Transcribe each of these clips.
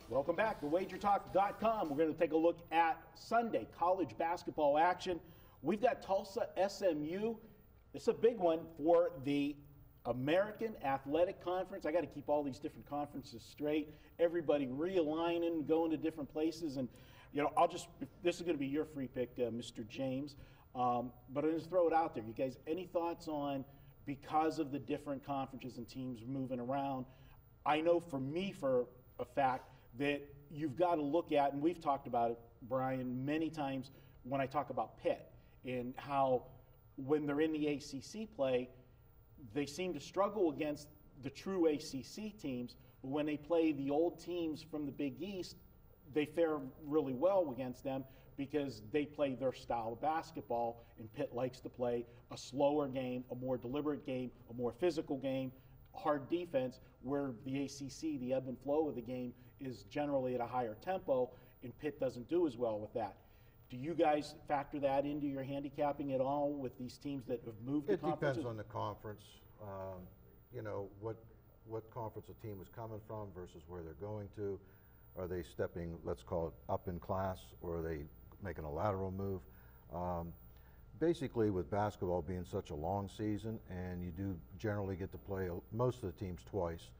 Welcome back to WagerTalk.com. We're going to take a look at Sunday college basketball action. We've got Tulsa SMU. It's a big one for the American Athletic Conference. I got to keep all these different conferences straight. Everybody realigning, going to different places. And, you know, this is going to be your free pick, Mr. James. But I'll just throw it out there. You guys, any thoughts on, because of the different conferences and teams moving around, I know for me, for a fact, that you've got to look at, and we've talked about it, Brian, many times when I talk about Pitt and how when they're in the ACC play, they seem to struggle against the true ACC teams, but when they play the old teams from the Big East, they fare really well against them because they play their style of basketball, and Pitt likes to play a slower game, a more deliberate game, a more physical game, hard defense, where the ACC, the ebb and flow of the game, is generally at a higher tempo, and Pitt doesn't do as well with that. Do you guys factor that into your handicapping at all with these teams that have moved to conferences? It depends on the conference. You know, what conference a team is coming from versus where they're going to. Are they stepping, let's call it, up in class, or are they making a lateral move? Basically, with basketball being such a long season, and you do generally get to play most of the teams twice,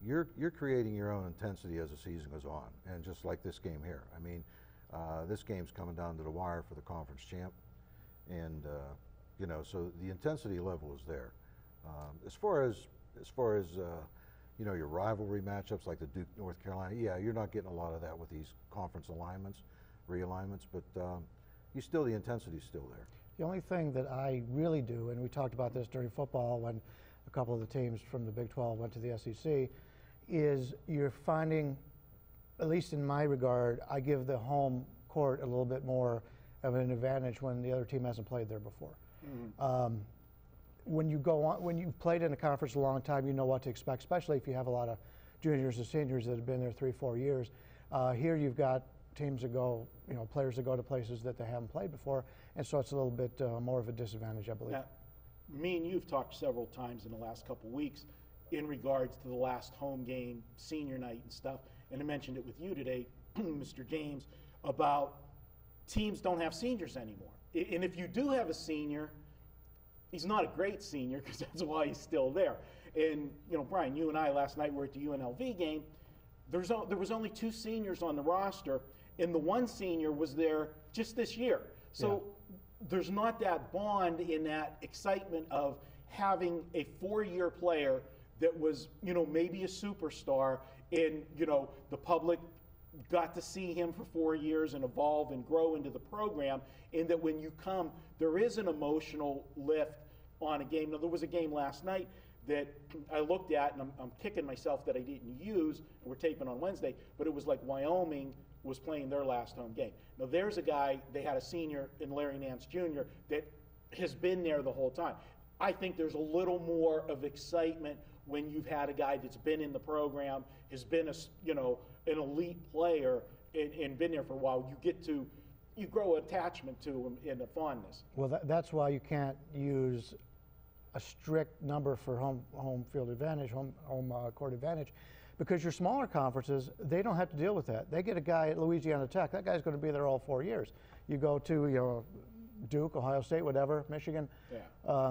you're creating your own intensity as the season goes on. And just like this game here, I mean, this game's coming down to the wire for the conference champ, and you know, so the intensity level is there. As far as you know, your rivalry matchups like the Duke North Carolina, yeah, you're not getting a lot of that with these conference alignments, realignments, but the intensity's still there. The only thing that I really do, and we talked about this during football when a couple of the teams from the Big 12 went to the SEC, is you're finding, at least in my regard, I give the home court a little bit more of an advantage when the other team hasn't played there before. Mm-hmm. When you go on, when you've played in a conference a long time, you know what to expect, especially if you have a lot of juniors and seniors that have been there 3-4 years. Here you've got teams that go, you know, players that go to places that they haven't played before, and so it's a little bit more of a disadvantage, I believe. Now, me and you've talked several times in the last couple of weeks in regards to the last home game, senior night and stuff, and I mentioned it with you today, Mr. James, about teams don't have seniors anymore. And if you do have a senior, he's not a great senior because that's why he's still there. And, you know, Brian, you and I last night were at the UNLV game. There was only 2 seniors on the roster, and the one senior was there just this year. So there's not that bond in that excitement of having a 4-year player that was, you know, maybe a superstar, and, you know, the public got to see him for 4 years and evolve and grow into the program, and that when you come, there is an emotional lift on a game. Now, there was a game last night that I looked at, and I'm kicking myself that I didn't use, and we're taping on Wednesday, but it was like Wyoming was playing their last home game. Now, there's a guy, they had a senior in Larry Nance Jr. that has been there the whole time. I think there's a little more of excitement when you've had a guy that's been in the program, has been a, you know, an elite player, and been there for a while. You grow attachment to him in a fondness. Well, that's why you can't use a strict number for home field advantage, home court advantage, because your smaller conferences, they don't have to deal with that. They get a guy at Louisiana Tech, that guy's going to be there all 4 years. You go to, you know, Duke, Ohio State, whatever, Michigan,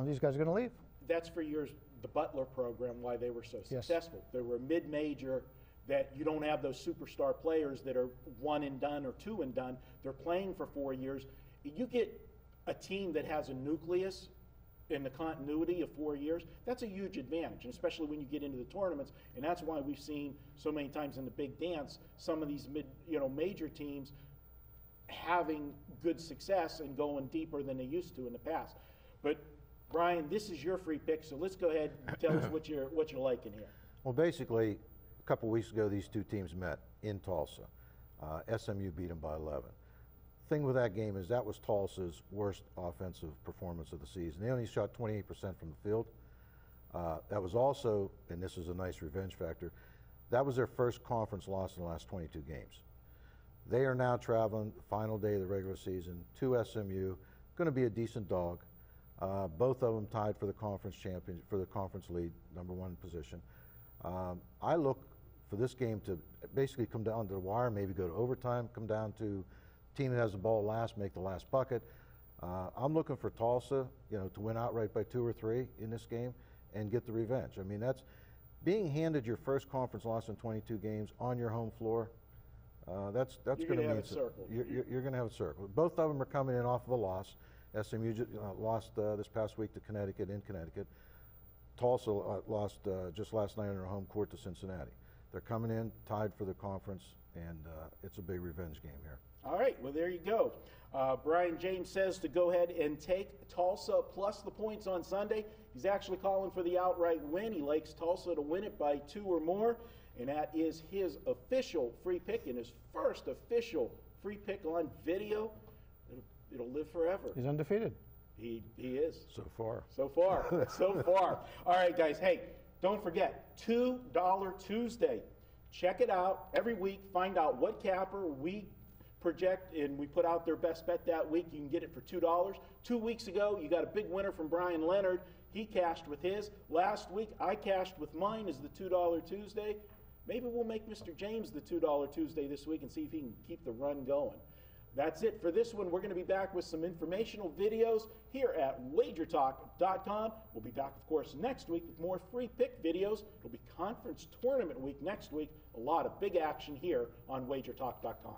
these guys are going to leave. That's for years, the Butler program, why they were so successful. They were a mid-major that you don't have those superstar players that are 1 and done or 2 and done. They're playing for 4 years. You get a team that has a nucleus in the continuity of 4 years, that's a huge advantage, and especially when you get into the tournaments. And that's why we've seen so many times in the big dance, some of these major teams having good success and going deeper than they used to in the past. But Brian, this is your free pick, so let's go ahead and tell us what you're liking here. Well, basically, a couple weeks ago, these 2 teams met in Tulsa. SMU beat them by 11. Thing with that game is that was Tulsa's worst offensive performance of the season. They only shot 28% from the field. That was also, and this is a nice revenge factor, that was their first conference loss in the last 22 games. They are now traveling, the final day of the regular season, to SMU, going to be a decent dog. Both of them tied for the conference champion, for the conference lead, #1 position. I look for this game to basically come down to the wire, maybe go to overtime, come down to team that has the ball last, make the last bucket. I'm looking for Tulsa, to win outright by 2 or 3 in this game and get the revenge. I mean, that's being handed your first conference loss in 22 games on your home floor. That's going to mean you're going to have a circle. Both of them are coming in off of a loss. SMU lost this past week to Connecticut in Connecticut. Tulsa lost just last night on their home court to Cincinnati. They're coming in tied for the conference, and it's a big revenge game here. All right, well, there you go. Brian James says to go ahead and take Tulsa plus the points on Sunday. He's actually calling for the outright win. He likes Tulsa to win it by 2 or more, and that is his official free pick and his first official free pick on video. It'll live forever. He's undefeated. He is. So far. So far. So far. All right, guys. Hey, don't forget, $2 Tuesday. Check it out every week. Find out what capper we project and we put out their best bet that week. You can get it for $2. 2 weeks ago, you got a big winner from Bryan Leonard. He cashed with his. Last week, I cashed with mine as the $2 Tuesday. Maybe we'll make Mr. James the $2 Tuesday this week and see if he can keep the run going. That's it for this one. We're going to be back with some informational videos here at wagertalk.com. We'll be back, of course, next week with more free pick videos. It'll be conference tournament week next week. A lot of big action here on wagertalk.com.